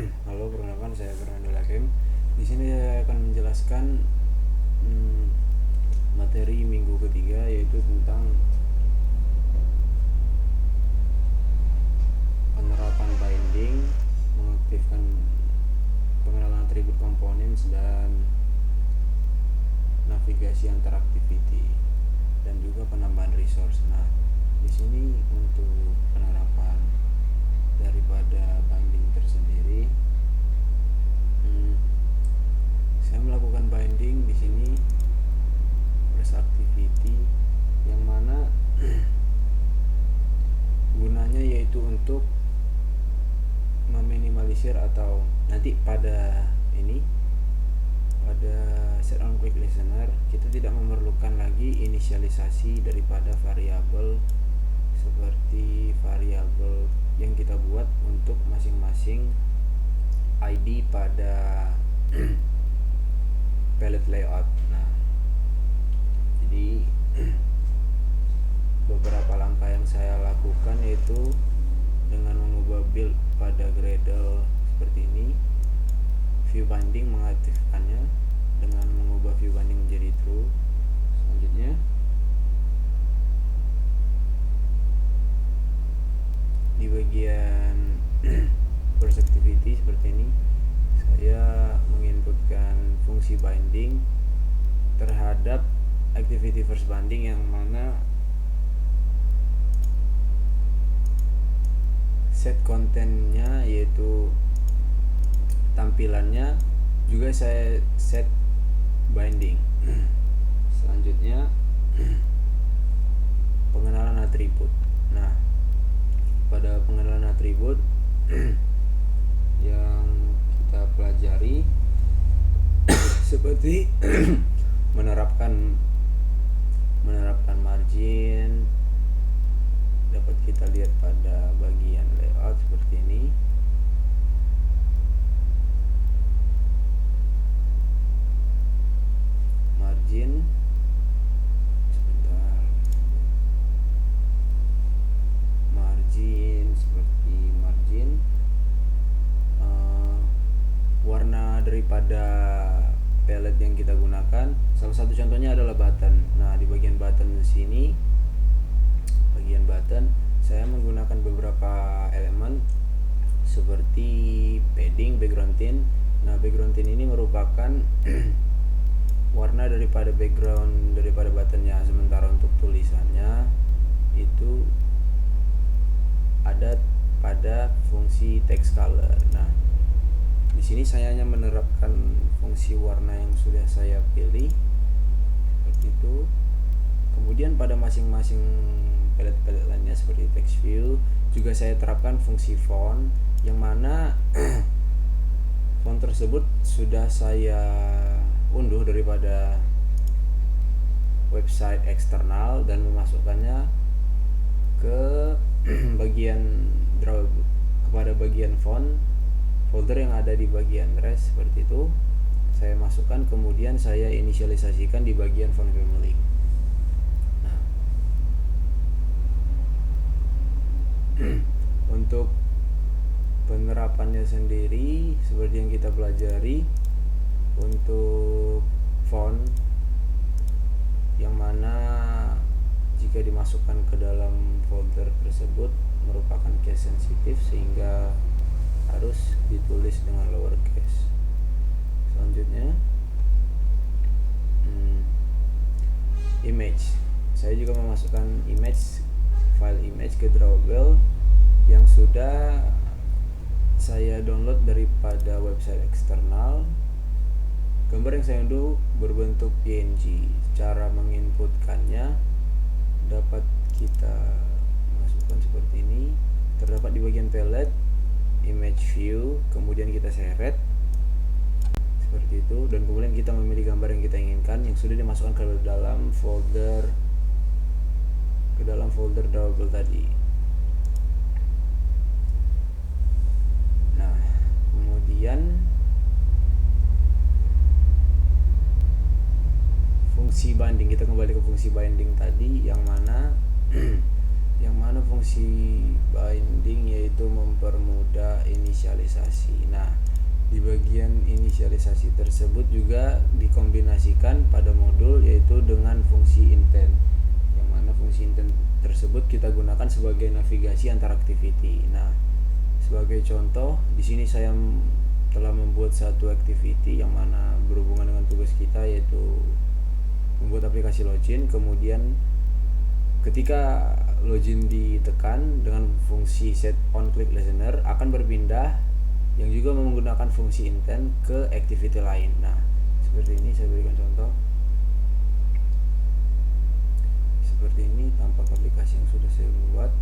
Halo, perkenalkan saya Fernando Hakim. Di sini saya akan menjelaskan hmm, materi minggu ketiga, yaitu tentang penerapan binding, mengaktifkan pengenalan atribut komponen, dan navigasi antar activity, dan juga penambahan resource. Nah, di sini untuk penerapan daripada binding tersendiri, saya melakukan binding di sini press activity, yang mana gunanya yaitu untuk meminimalisir, atau nanti pada set on quick listener kita tidak memerlukan lagi inisialisasi daripada variabel seperti variabel yang kita buat untuk masing-masing ID pada palette layout. Nah, jadi beberapa langkah yang saya lakukan yaitu dengan mengubah build pada Gradle seperti ini, view binding mengaktifkannya dengan mengubah view binding menjadi true. Selanjutnya di bagian burst activity seperti ini, saya menginputkan fungsi binding terhadap activity first binding, yang mana set kontennya yaitu tampilannya juga saya set binding. Selanjutnya pengenalan atribut. Nah, pada pengenalan atribut yang kita pelajari seperti menerapkan margin, dapat kita lihat pada bagian layout seperti ini. Margin, sebentar, margin seperti margin, warna daripada palette yang kita gunakan. Salah satu contohnya adalah button. Nah, di bagian button sini, bagian button saya menggunakan beberapa elemen seperti padding, background tint. Nah, background tint ini merupakan warna daripada background daripada buttonnya, sementara untuk tulisannya itu ada pada fungsi text color. Nah, di sini saya hanya menerapkan fungsi warna yang sudah saya pilih seperti itu. Kemudian pada masing-masing palette lainnya seperti text view juga saya terapkan fungsi font, yang mana font tersebut sudah saya unduh daripada website eksternal dan memasukkannya ke bagian kepada bagian font folder yang ada di bagian res seperti itu. Saya masukkan, kemudian saya inisialisasikan di bagian font family. Nah, untuk penerapannya sendiri seperti yang kita pelajari, untuk font yang mana jika dimasukkan ke dalam folder tersebut merupakan case sensitif sehingga harus ditulis dengan lowercase. Selanjutnya image. Saya juga memasukkan file image ke drawable yang sudah saya download daripada website eksternal. Gambar yang saya unduh berbentuk PNG. Cara menginputkannya dapat kita masukkan seperti ini. Terdapat di bagian palette, image view, kemudian kita seret seperti itu, dan kemudian kita memilih gambar yang kita inginkan yang sudah dimasukkan ke dalam folder drawable tadi. Nah, kemudian fungsi binding, kita kembali ke fungsi binding tadi, yang mana fungsi binding yaitu mempermudah inisialisasi inisialisasi. Nah, di bagian inisialisasi tersebut juga dikombinasikan pada modul yaitu dengan fungsi intent, yang mana fungsi intent tersebut kita gunakan sebagai navigasi antar activity. Nah, sebagai contoh, di sini saya telah membuat satu activity yang mana berhubungan dengan tugas kita, yaitu membuat aplikasi login. Kemudian ketika login ditekan dengan fungsi set on click listener akan berpindah yang juga menggunakan fungsi intent ke activity lain. Nah, seperti ini saya berikan contoh. Seperti ini tampak aplikasi yang sudah saya buat.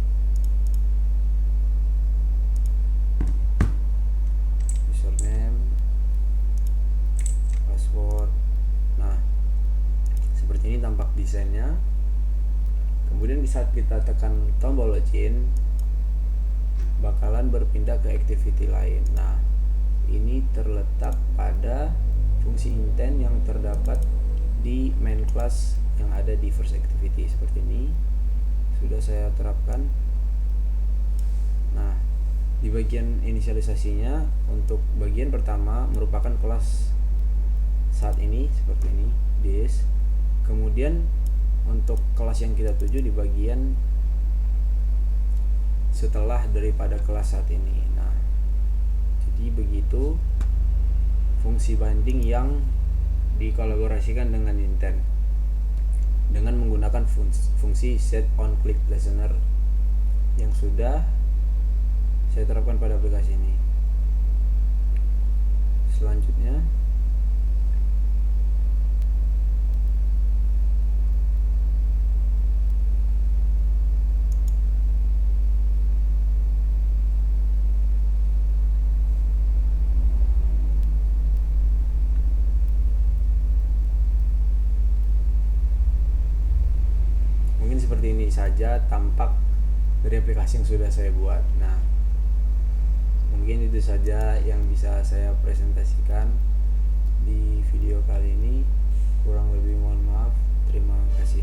Username, password. Nah, seperti ini tampak desainnya. Kemudian di saat kita tekan tombol login bakalan berpindah ke activity lain. Nah, ini terletak pada fungsi intent yang terdapat di main class yang ada di first activity. Seperti ini sudah saya terapkan. Nah, di bagian inisialisasinya untuk bagian pertama merupakan kelas saat ini seperti ini, this. Kemudian untuk kelas yang kita tuju di bagian setelah daripada kelas saat ini. Nah, jadi begitu fungsi binding yang dikolaborasikan dengan intent dengan menggunakan fungsi set on click listener yang sudah saya terapkan pada aplikasi ini. Selanjutnya mungkin seperti ini saja tampak dari aplikasi yang sudah saya buat. Nah, mungkin itu saja yang bisa saya presentasikan di video kali ini. Kurang lebih mohon maaf. Terima kasih.